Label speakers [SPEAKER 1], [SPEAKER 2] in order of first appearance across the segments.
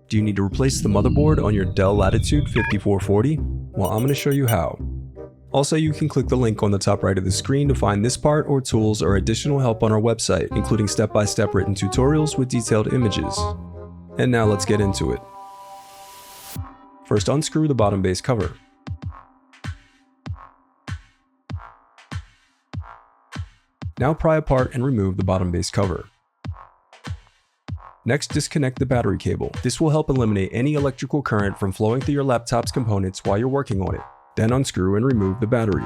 [SPEAKER 1] Do you need to replace the motherboard on your Dell Latitude 5440? Well, I'm going to show you how. Also, you can click the link on the top right of the screen to find this part or tools or additional help on our website, including step-by-step written tutorials with detailed images. And now let's get into it. First, unscrew the bottom base cover. Now pry apart and remove the bottom base cover. Next, disconnect the battery cable. This will help eliminate any electrical current from flowing through your laptop's components while you're working on it. Then unscrew and remove the battery.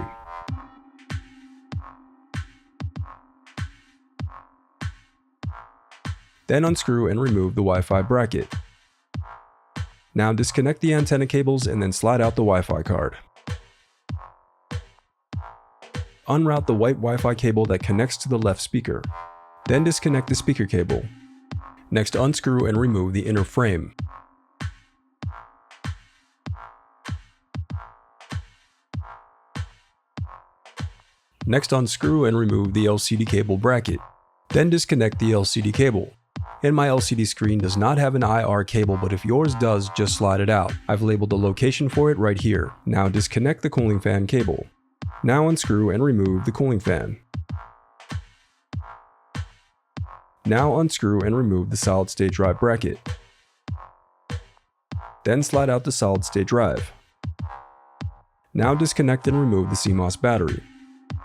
[SPEAKER 1] Then unscrew and remove the Wi-Fi bracket. Now disconnect the antenna cables and then slide out the Wi-Fi card. Unroute the white Wi-Fi cable that connects to the left speaker. Then disconnect the speaker cable. Next, unscrew and remove the inner frame. Next, unscrew and remove the LCD cable bracket. Then disconnect the LCD cable. And my LCD screen does not have an IR cable, but if yours does, just slide it out. I've labeled the location for it right here. Now disconnect the cooling fan cable. Now unscrew and remove the cooling fan. Now unscrew and remove the solid state drive bracket. Then slide out the solid state drive. Now disconnect and remove the CMOS battery.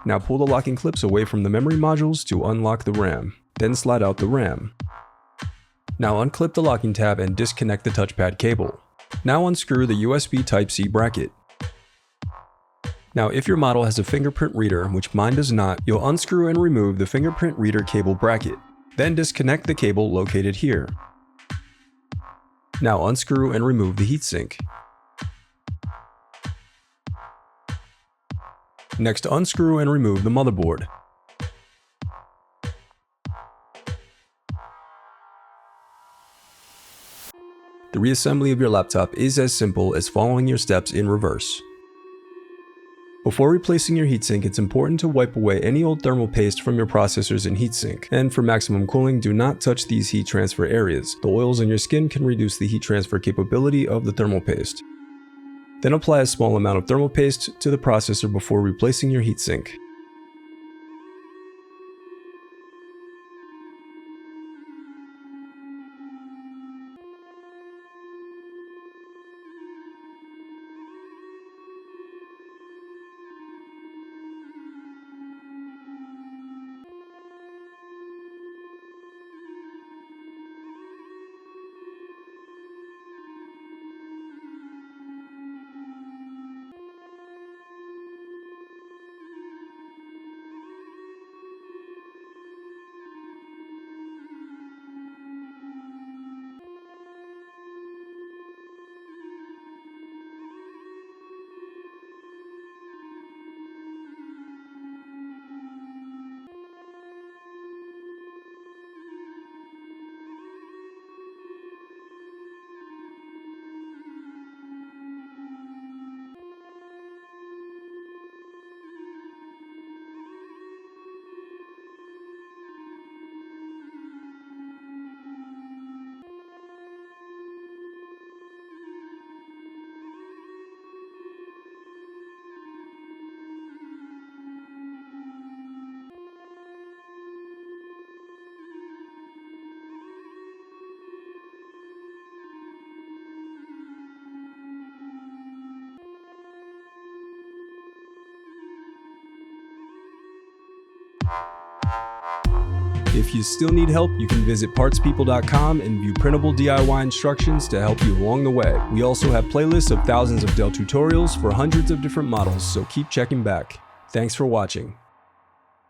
[SPEAKER 1] Now pull the locking clips away from the memory modules to unlock the RAM. Then slide out the RAM. Now unclip the locking tab and disconnect the touchpad cable. Now unscrew the USB Type-C bracket. Now if your model has a fingerprint reader, which mine does not, you'll unscrew and remove the fingerprint reader cable bracket. Then disconnect the cable located here. Now unscrew and remove the heatsink. Next, unscrew and remove the motherboard. The reassembly of your laptop is as simple as following your steps in reverse. Before replacing your heatsink, it's important to wipe away any old thermal paste from your processors and heatsink. And for maximum cooling, do not touch these heat transfer areas. The oils on your skin can reduce the heat transfer capability of the thermal paste. Then apply a small amount of thermal paste to the processor before replacing your heatsink. If you still need help, you can visit partspeople.com and view printable DIY instructions to help you along the way. We also have playlists of thousands of Dell tutorials for hundreds of different models, so keep checking back. Thanks for watching.